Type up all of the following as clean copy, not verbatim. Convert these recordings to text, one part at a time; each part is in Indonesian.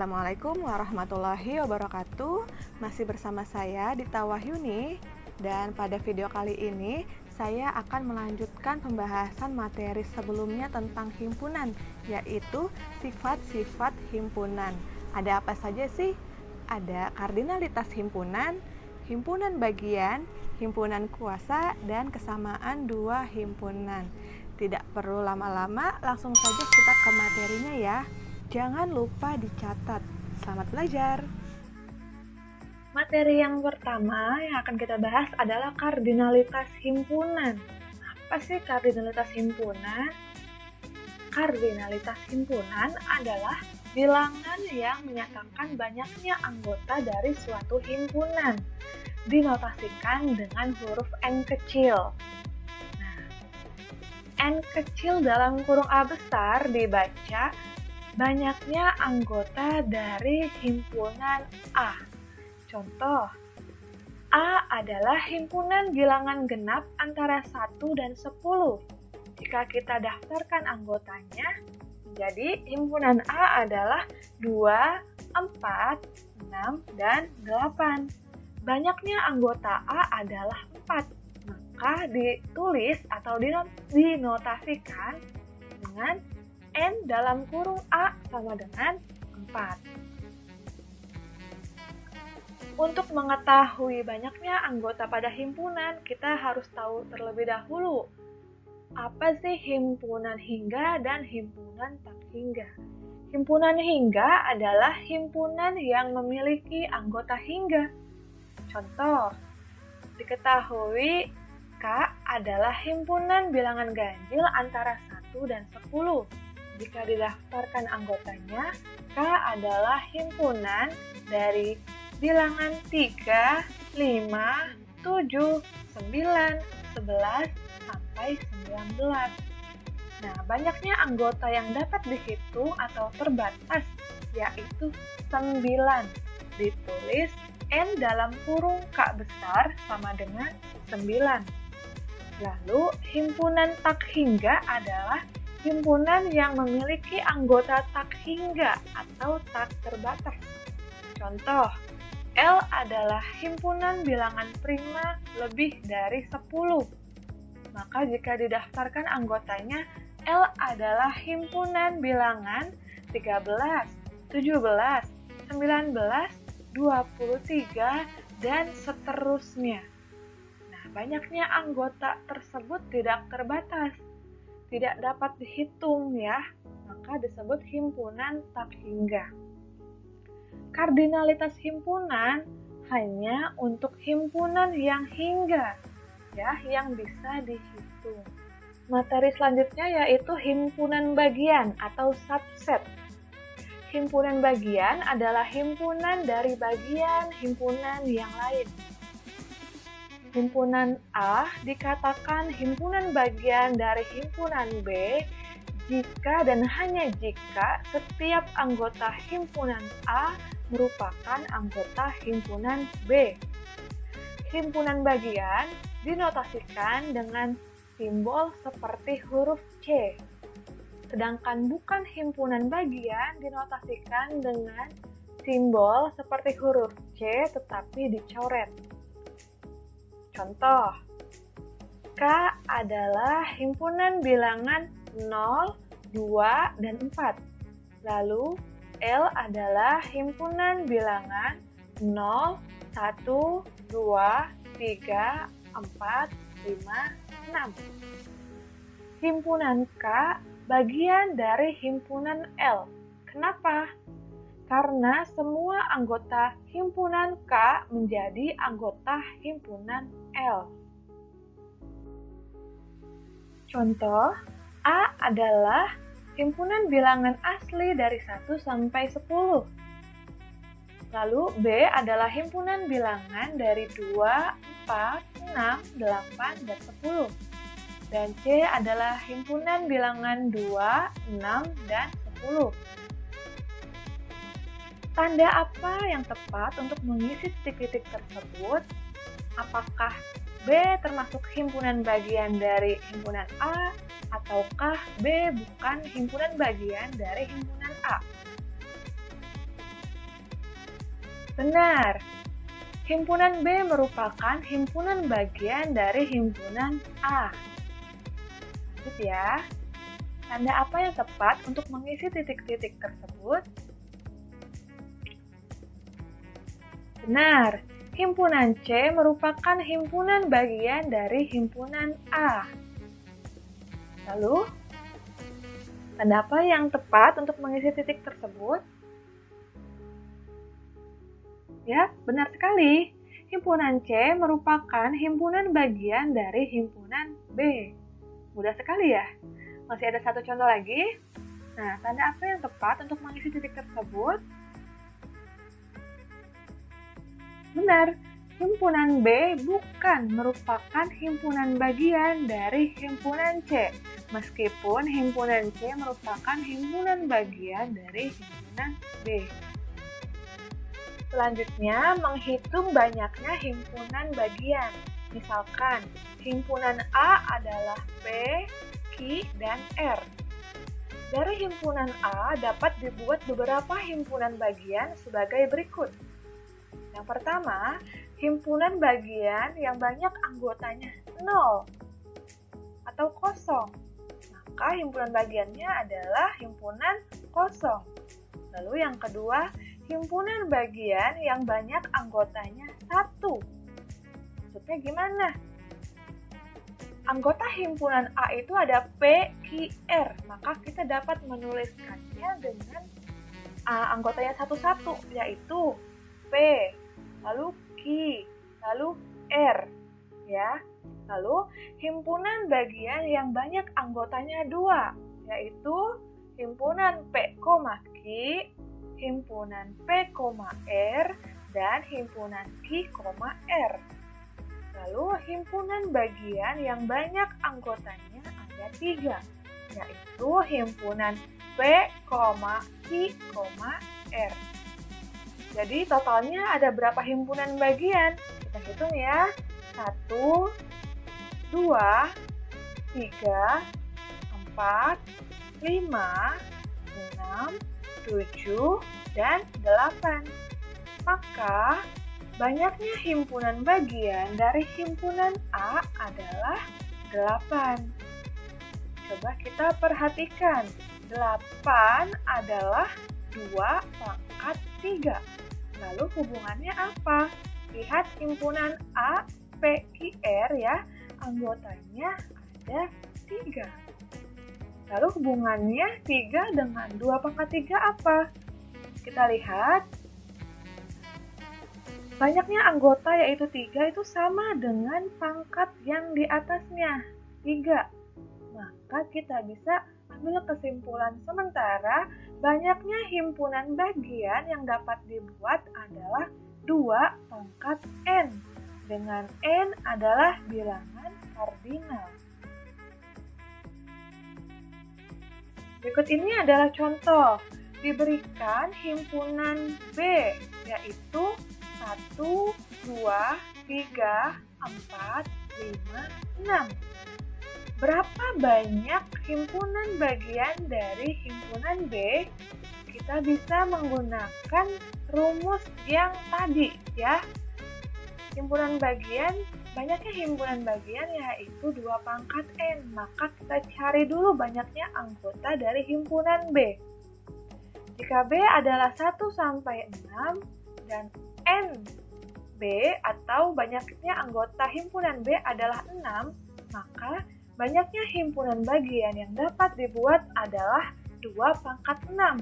Assalamualaikum warahmatullahi wabarakatuh. Masih bersama saya Dita Wahyuni, dan pada video kali ini saya akan melanjutkan pembahasan materi sebelumnya tentang himpunan, yaitu sifat-sifat himpunan. Ada apa saja sih? Ada kardinalitas himpunan, himpunan bagian, himpunan kuasa, dan kesamaan dua himpunan. Tidak perlu lama-lama, langsung saja kita ke materinya ya. Jangan lupa dicatat. Selamat belajar. Materi yang pertama yang akan kita bahas adalah kardinalitas himpunan. Apa sih kardinalitas himpunan? Kardinalitas himpunan adalah bilangan yang menyatakan banyaknya anggota dari suatu himpunan. Dinotasikan dengan huruf N kecil. Nah, N kecil dalam kurung A besar dibaca banyaknya anggota dari himpunan A. Contoh, A adalah himpunan bilangan genap antara 1 dan 10. Jika kita daftarkan anggotanya, jadi himpunan A adalah 2, 4, 6, dan 8. Banyaknya anggota A adalah 4, maka ditulis atau dinotasikan dengan N dalam kurung A sama dengan 4. Untuk mengetahui banyaknya anggota pada himpunan, kita harus tahu terlebih dahulu apa sih himpunan hingga dan himpunan tak hingga. Himpunan hingga adalah himpunan yang memiliki anggota hingga. Contoh, diketahui K adalah himpunan bilangan ganjil antara 1 dan 10. Jika didaftarkan anggotanya, K adalah himpunan dari bilangan 3, 5, 7, 9, 11, sampai 19. Nah, banyaknya anggota yang dapat dihitung atau terbatas, yaitu 9. Ditulis N dalam kurung K besar sama dengan 9. Lalu, himpunan tak hingga adalah himpunan yang memiliki anggota tak hingga atau tak terbatas. Contoh, L adalah himpunan bilangan prima lebih dari 10. Maka jika didaftarkan anggotanya, L adalah himpunan bilangan 13, 17, 19, 23, dan seterusnya. Nah, banyaknya anggota tersebut tidak terbatas, tidak dapat dihitung ya, maka disebut himpunan tak hingga. Kardinalitas himpunan hanya untuk himpunan yang hingga, ya, yang bisa dihitung. Materi selanjutnya yaitu himpunan bagian atau subset. Himpunan bagian adalah himpunan dari bagian himpunan yang lain. Himpunan A dikatakan himpunan bagian dari himpunan B jika dan hanya jika setiap anggota himpunan A merupakan anggota himpunan B. Himpunan bagian dinotasikan dengan simbol seperti huruf C, sedangkan bukan himpunan bagian dinotasikan dengan simbol seperti huruf C tetapi dicoret. Contoh, K adalah himpunan bilangan 0, 2, dan 4. Lalu, L adalah himpunan bilangan 0, 1, 2, 3, 4, 5, 6. Himpunan K bagian dari himpunan L. Kenapa? Karena semua anggota himpunan K menjadi anggota himpunan L. Contoh, A adalah himpunan bilangan asli dari 1 sampai 10. Lalu B adalah himpunan bilangan dari 2, 4, 6, 8, dan 10. Dan C adalah himpunan bilangan 2, 6, dan 10. Tanda apa yang tepat untuk mengisi titik-titik tersebut? Apakah B termasuk himpunan bagian dari himpunan A, ataukah B bukan himpunan bagian dari himpunan A? Benar. Himpunan B merupakan himpunan bagian dari himpunan A. Lanjut ya. Tanda apa yang tepat untuk mengisi titik-titik tersebut? Benar. Himpunan C merupakan himpunan bagian dari himpunan A. Lalu, tanda apa yang tepat untuk mengisi titik tersebut? Ya, benar sekali. Himpunan C merupakan himpunan bagian dari himpunan B. Mudah sekali ya. Masih ada satu contoh lagi. Nah, tanda apa yang tepat untuk mengisi titik tersebut? Benar, himpunan B bukan merupakan himpunan bagian dari himpunan C, meskipun himpunan C merupakan himpunan bagian dari himpunan B. Selanjutnya, menghitung banyaknya himpunan bagian. Misalkan, himpunan A adalah P, Q, dan R. Dari himpunan A dapat dibuat beberapa himpunan bagian sebagai berikut. Yang pertama, himpunan bagian yang banyak anggotanya 0 atau kosong. Maka himpunan bagiannya adalah himpunan kosong. Lalu yang kedua, himpunan bagian yang banyak anggotanya 1. Maksudnya gimana? Anggota himpunan A itu ada P, Q, R. Maka kita dapat menuliskannya dengan anggotanya satu-satu, yaitu P, lalu Q, lalu R, ya. Lalu himpunan bagian yang banyak anggotanya 2, yaitu himpunan P, Q, himpunan P, R, dan himpunan Q, R. Lalu himpunan bagian yang banyak anggotanya ada 3, yaitu himpunan P, Q, R. Jadi totalnya ada berapa himpunan bagian? Kita hitung ya. 1, 2, 3, 4, 5, 6, 7, dan 8. Maka banyaknya himpunan bagian dari himpunan A adalah 8. Coba kita perhatikan. 8 adalah 2 pangkat 3. Lalu hubungannya apa? Lihat himpunan A, P, Q, R ya, anggotanya ada 3. Lalu hubungannya 3 dengan 2 pangkat 3 apa? Kita lihat. Banyaknya anggota yaitu 3 itu sama dengan pangkat yang di atasnya, 3. Maka kita bisa ambil kesimpulan sementara banyaknya himpunan bagian yang dapat dibuat adalah 2 pangkat N, dengan N adalah bilangan kardinal. Berikut ini adalah contoh. Diberikan himpunan B, yaitu 1, 2, 3, 4, 5, 6. Berapa banyak himpunan bagian dari himpunan B? Kita bisa menggunakan rumus yang tadi ya. Himpunan bagian, banyaknya himpunan bagian yaitu 2 pangkat N. Maka kita cari dulu banyaknya anggota dari himpunan B. Jika B adalah 1 sampai 6 dan N B atau banyaknya anggota himpunan B adalah 6, maka banyaknya himpunan bagian yang dapat dibuat adalah 2 pangkat 6,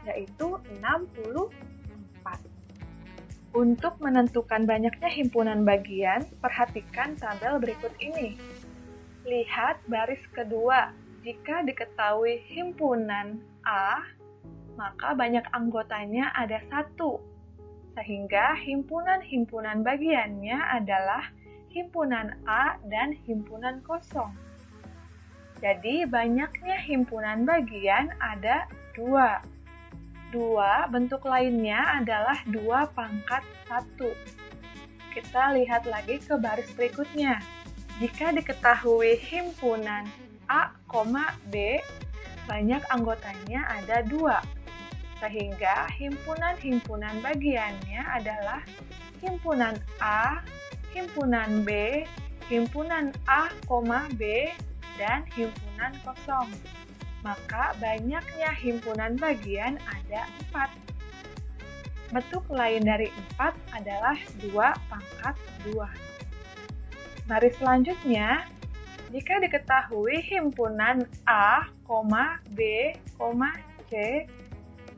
yaitu 64. Untuk menentukan banyaknya himpunan bagian, perhatikan tabel berikut ini. Lihat baris kedua. Jika diketahui himpunan A, maka banyak anggotanya ada 1, sehingga himpunan-himpunan bagiannya adalah himpunan A dan himpunan kosong. Jadi banyaknya himpunan bagian ada 2. 2 bentuk lainnya adalah 2 pangkat 1. Kita lihat lagi ke baris berikutnya. Jika diketahui himpunan A, B, banyak anggotanya ada 2. sehingga himpunan-himpunan bagiannya adalah himpunan A, himpunan B, himpunan A, B, dan himpunan kosong. Maka banyaknya himpunan bagian ada 4. Bentuk lain dari 4 adalah 2 pangkat 2. Baris selanjutnya, jika diketahui himpunan A, B, C,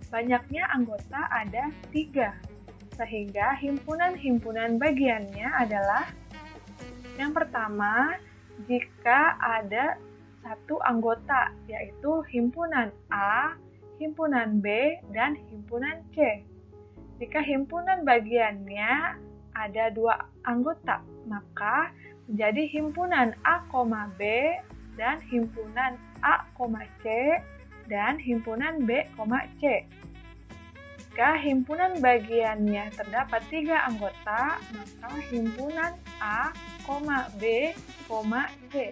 banyaknya anggota ada 3, sehingga himpunan-himpunan bagiannya adalah yang pertama, jika ada satu anggota, yaitu himpunan A, himpunan B, dan himpunan C. Jika himpunan bagiannya ada 2 anggota, maka menjadi himpunan A, B, dan himpunan A, C, dan himpunan B, C. Jika himpunan bagiannya terdapat 3 anggota, maka himpunan A, B, C.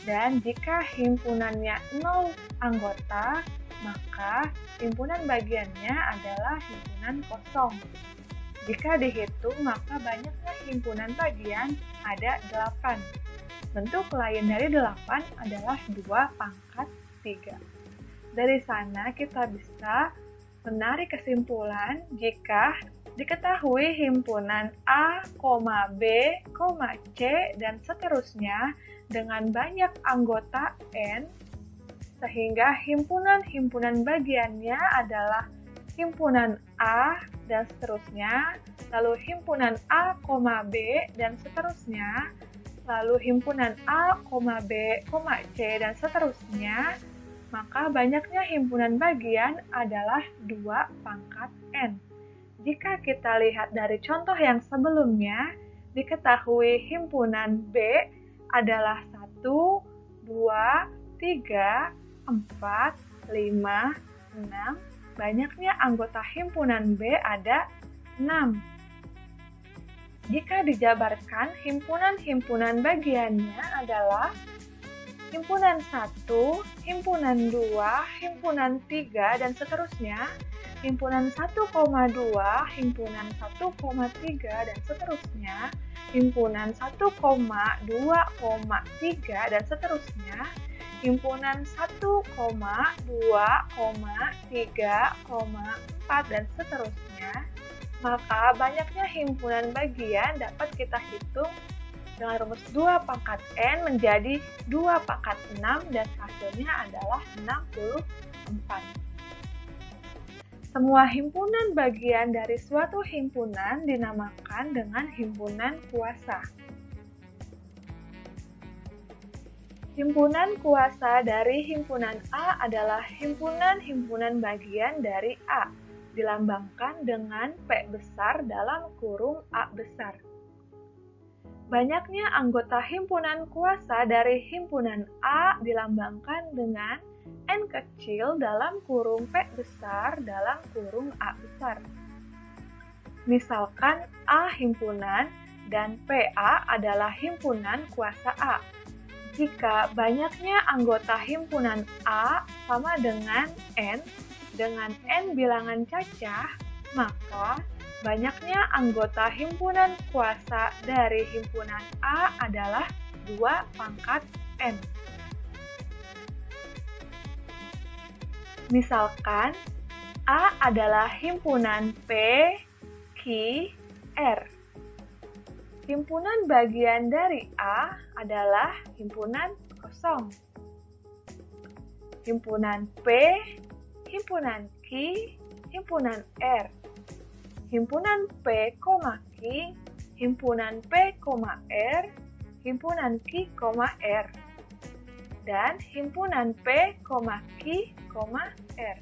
Dan jika himpunannya 0 anggota, maka himpunan bagiannya adalah himpunan kosong. Jika dihitung, maka banyaknya himpunan bagian ada 8. Bentuk lain dari 8 adalah 2 pangkat 3. Dari sana kita bisa menarik kesimpulan jika diketahui himpunan A, B, C, dan seterusnya dengan banyak anggota N, sehingga himpunan-himpunan bagiannya adalah himpunan A dan seterusnya, lalu himpunan A, B, dan seterusnya, lalu himpunan A, B, C, dan seterusnya, maka banyaknya himpunan bagian adalah 2 pangkat N. Jika kita lihat dari contoh yang sebelumnya, diketahui himpunan B adalah 1, 2, 3, 4, 5, 6. Banyaknya anggota himpunan B ada 6. Jika dijabarkan, himpunan-himpunan bagiannya adalah himpunan 1, himpunan 2, himpunan 3, dan seterusnya, himpunan 1,2, himpunan 1,3, dan seterusnya, himpunan 1,2,3, dan seterusnya, himpunan 1,2,3,4, dan seterusnya, maka banyaknya himpunan bagian dapat kita hitung dengan rumus 2 pangkat N menjadi 2 pangkat 6 dan hasilnya adalah 64. Semua himpunan bagian dari suatu himpunan dinamakan dengan himpunan kuasa. Himpunan kuasa dari himpunan A adalah himpunan-himpunan bagian dari A, dilambangkan dengan P besar dalam kurung A besar. Banyaknya anggota himpunan kuasa dari himpunan A dilambangkan dengan N kecil dalam kurung P besar dalam kurung A besar. Misalkan A himpunan dan PA adalah himpunan kuasa A. Jika banyaknya anggota himpunan A sama dengan N bilangan cacah, maka banyaknya anggota himpunan kuasa dari himpunan A adalah 2 pangkat N. Misalkan, A adalah himpunan P, Q, R. Himpunan bagian dari A adalah himpunan kosong. Himpunan P, himpunan Q, himpunan R. Himpunan P, Q, himpunan P, R, himpunan Q, R. Dan himpunan P, Q, R.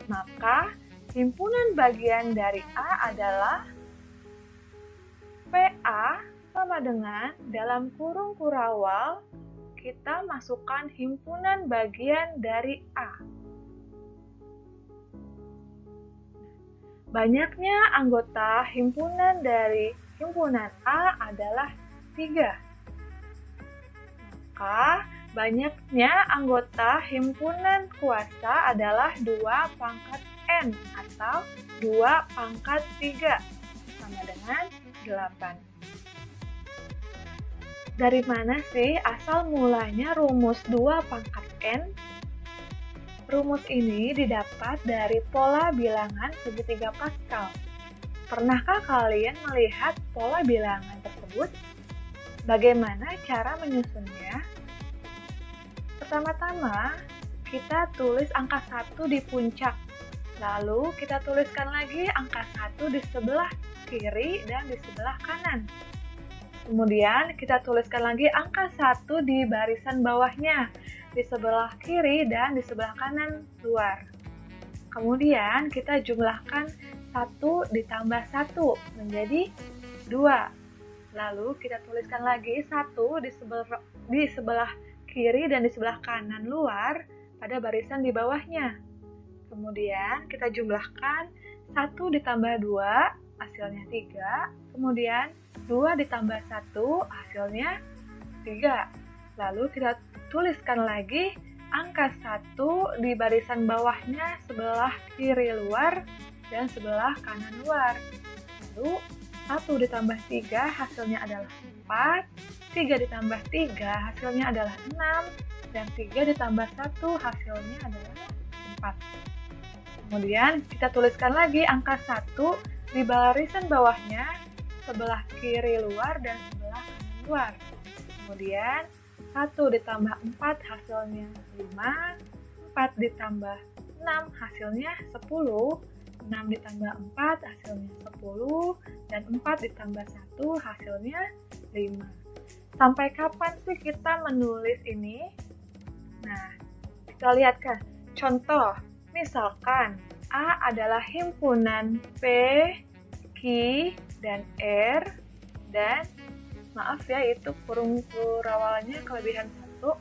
Maka, himpunan bagian dari A adalah PA sama dengan dalam kurung kurawal, kita masukkan himpunan bagian dari A. Banyaknya anggota himpunan dari himpunan A adalah 3. Maka, banyaknya anggota himpunan kuasa adalah 2 pangkat N atau 2 pangkat 3 sama dengan 8. Dari mana sih asal mulanya rumus 2 pangkat N? Rumus ini didapat dari pola bilangan segitiga Pascal. Pernahkah kalian melihat pola bilangan tersebut? Bagaimana cara menyusunnya? Pertama-tama, kita tulis angka 1 di puncak. Lalu kita tuliskan lagi angka 1 di sebelah kiri dan di sebelah kanan. Kemudian kita tuliskan lagi angka 1 di barisan bawahnya, di sebelah kiri dan di sebelah kanan luar. Kemudian kita jumlahkan 1 ditambah 1 menjadi 2. Lalu kita tuliskan lagi 1 di sebelah kiri dan di sebelah kanan luar pada barisan di bawahnya. Kemudian kita jumlahkan 1 ditambah 2 hasilnya 3. Kemudian 2 ditambah 1 hasilnya 3. Lalu kita tuliskan lagi angka 1 di barisan bawahnya sebelah kiri luar dan sebelah kanan luar. Lalu 1 ditambah 3 hasilnya adalah 4, 3 ditambah 3 hasilnya adalah 6, dan 3 ditambah 1 hasilnya adalah 4. Kemudian kita tuliskan lagi angka 1 di barisan bawahnya sebelah kiri luar dan sebelah kanan luar. Kemudian 1 ditambah 4 hasilnya 5, 4 ditambah 6 hasilnya 10, 6 ditambah 4 hasilnya 10, dan 4 ditambah 1 hasilnya 5. Sampai kapan sih kita menulis ini? Nah, kita lihat kan. Contoh, misalkan A adalah himpunan P, Q, dan R, dan maaf ya, itu kurung purawalannya kelebihan 1.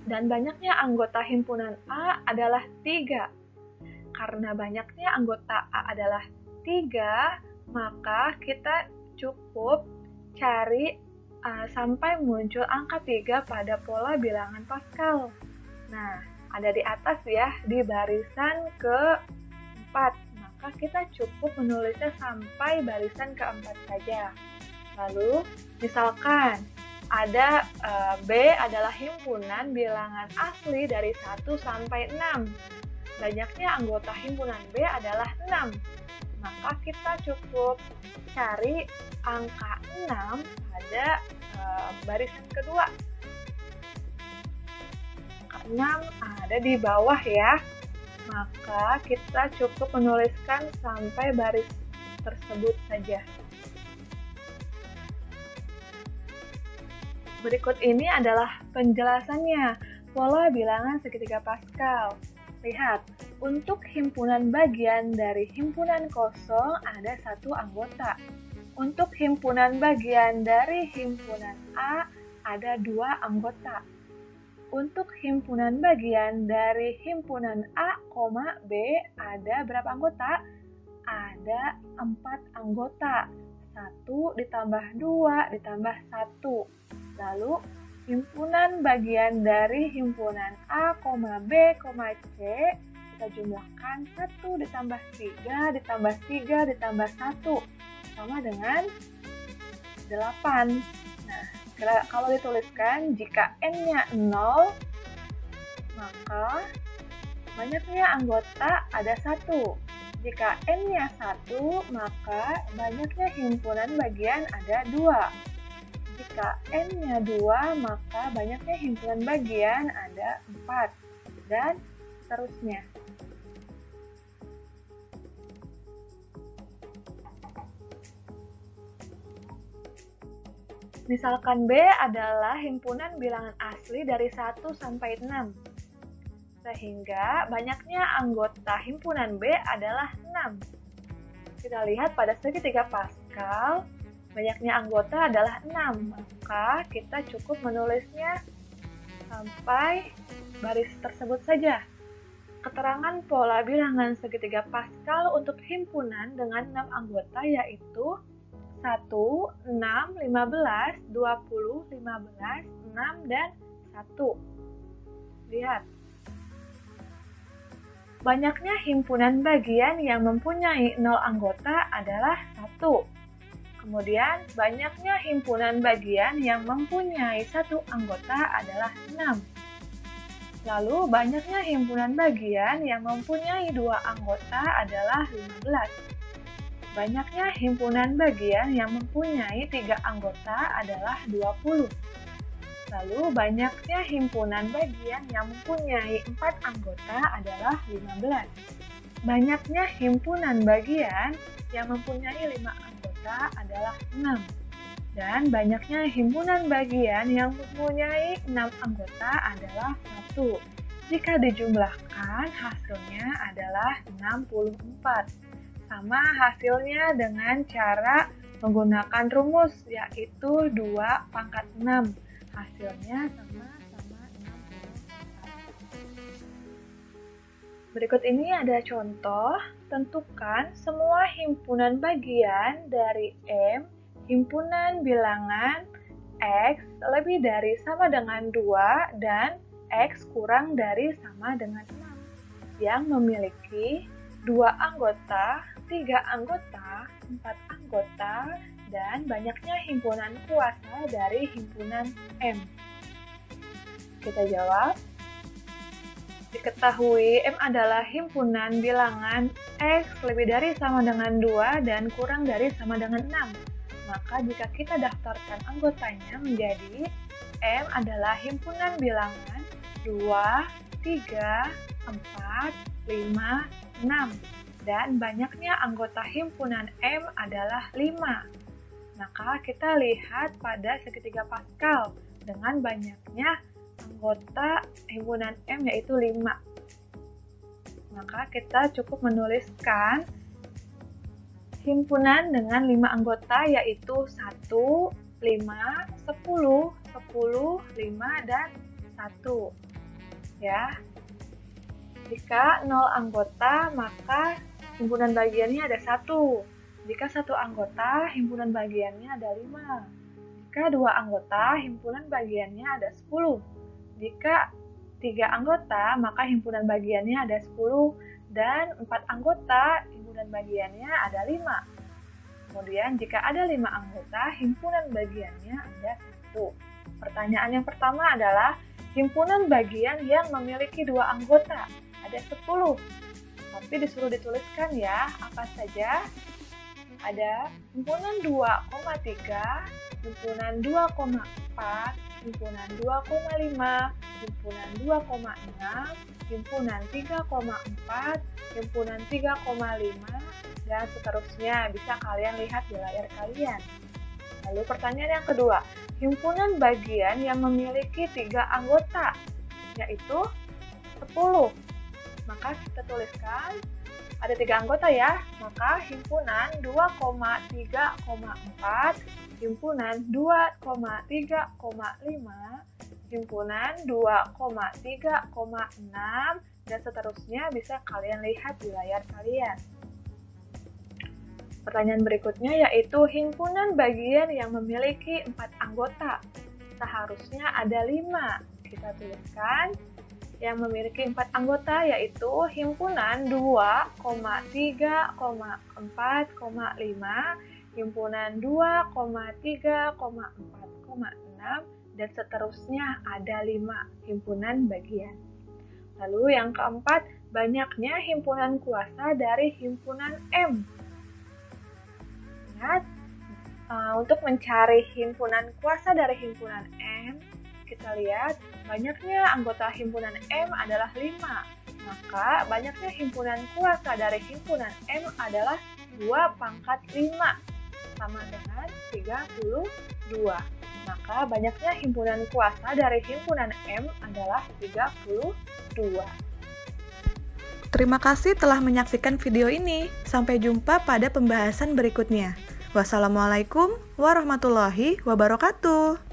Dan banyaknya anggota himpunan A adalah 3. Karena banyaknya anggota A adalah 3, maka kita cukup cari sampai muncul angka 3 pada pola bilangan Pascal. Nah, ada di atas ya, di barisan ke-4. Maka kita cukup menulisnya sampai barisan ke-4 saja. Lalu, misalkan ada B adalah himpunan bilangan asli dari 1 sampai 6. Banyaknya anggota himpunan B adalah 6. Maka kita cukup cari angka 6 pada barisan kedua. Angka 6 ada di bawah ya. Maka kita cukup menuliskan sampai baris tersebut saja. Berikut ini adalah penjelasannya, pola bilangan segitiga Pascal. Lihat, untuk himpunan bagian dari himpunan kosong ada 1 anggota. Untuk himpunan bagian dari himpunan A ada 2 anggota. Untuk himpunan bagian dari himpunan A, B ada berapa anggota? Ada 4 anggota. 1 ditambah 2 ditambah 1. Lalu, himpunan bagian dari himpunan A, B, C, kita jumlahkan 1 ditambah 3 ditambah 3 ditambah 1, sama dengan 8. Nah, kalau dituliskan, jika N-nya 0, maka banyaknya anggota ada 1. Jika N-nya 1, maka banyaknya himpunan bagian ada 2. Jika N-nya 2, maka banyaknya himpunan bagian ada 4, dan seterusnya. Misalkan B adalah himpunan bilangan asli dari 1 sampai 6. Sehingga banyaknya anggota himpunan B adalah 6. Kita lihat pada segitiga Pascal, banyaknya anggota adalah 6, maka kita cukup menulisnya sampai baris tersebut saja. Keterangan pola bilangan segitiga Pascal untuk himpunan dengan 6 anggota yaitu 1, 6, 15, 20, 15, 6, dan 1. Lihat. banyaknya himpunan bagian yang mempunyai 0 anggota adalah 1. Kemudian, banyaknya himpunan bagian yang mempunyai 1 anggota adalah 6. Lalu, banyaknya himpunan bagian yang mempunyai 2 anggota adalah 15. Banyaknya himpunan bagian yang mempunyai 3 anggota adalah 20. Lalu, banyaknya himpunan bagian yang mempunyai 4 anggota adalah 15. Banyaknya himpunan bagian yang mempunyai 5 anggota adalah 6. Dan banyaknya himpunan bagian yang mempunyai 6 anggota adalah 1. Jika dijumlahkan, hasilnya adalah 64. Sama hasilnya dengan cara menggunakan rumus, yaitu 2 pangkat 6. Hasilnya sama-sama 64. Berikut ini ada contoh. Tentukan semua himpunan bagian dari M, himpunan bilangan X lebih dari sama dengan 2 dan X kurang dari sama dengan 6 yang memiliki 2 anggota, 3 anggota, 4 anggota, dan banyaknya himpunan kuasa dari himpunan M. Kita jawab. Diketahui M adalah himpunan bilangan X lebih dari sama dengan 2 dan kurang dari sama dengan 6. Maka jika kita daftarkan anggotanya menjadi M adalah himpunan bilangan 2, 3, 4, 5, 6. Dan banyaknya anggota himpunan M adalah 5. Maka kita lihat pada segitiga Pascal dengan banyaknya anggota himpunan M yaitu 5. Maka kita cukup menuliskan himpunan dengan 5 anggota yaitu 1, 5, 10, 10, 5, dan 1. Ya. Jika 0 anggota, maka himpunan bagiannya ada 1. Jika 1 anggota, himpunan bagiannya ada 5. Jika 2 anggota, himpunan bagiannya ada 10. Jika 3 anggota, maka himpunan bagiannya ada 10. Dan 4 anggota, himpunan bagiannya ada 5. Kemudian, jika ada 5 anggota, himpunan bagiannya ada 1. Pertanyaan yang pertama adalah, himpunan bagian yang memiliki 2 anggota. Ada 10. Tapi disuruh dituliskan ya, apa saja? Ada himpunan 2,3, himpunan 2,4, himpunan 2,5, himpunan 2,6, himpunan 3,4, himpunan 3,5, dan seterusnya. Bisa kalian lihat di layar kalian. Lalu pertanyaan yang kedua, himpunan bagian yang memiliki 3 anggota, yaitu 10. Maka kita tuliskan, ada 3 anggota ya, maka himpunan 2,3,4, himpunan 2,3,5, himpunan 2,3,6, dan seterusnya bisa kalian lihat di layar kalian. Pertanyaan berikutnya yaitu himpunan bagian yang memiliki 4 anggota. Seharusnya ada 5. Kita tuliskan yang memiliki 4 anggota yaitu himpunan 2,3,4,5, himpunan 2,3,4,6, dan seterusnya ada 5 himpunan bagian. Lalu yang keempat, banyaknya himpunan kuasa dari himpunan M. Ingat, untuk mencari himpunan kuasa dari himpunan M, kita lihat banyaknya anggota himpunan M adalah 5. Maka banyaknya himpunan kuasa dari himpunan M adalah 2 pangkat 5. Sama dengan 32. Maka banyaknya himpunan kuasa dari himpunan M adalah 32. Terima kasih telah menyaksikan video ini. Sampai jumpa pada pembahasan berikutnya. Wassalamualaikum warahmatullahi wabarakatuh.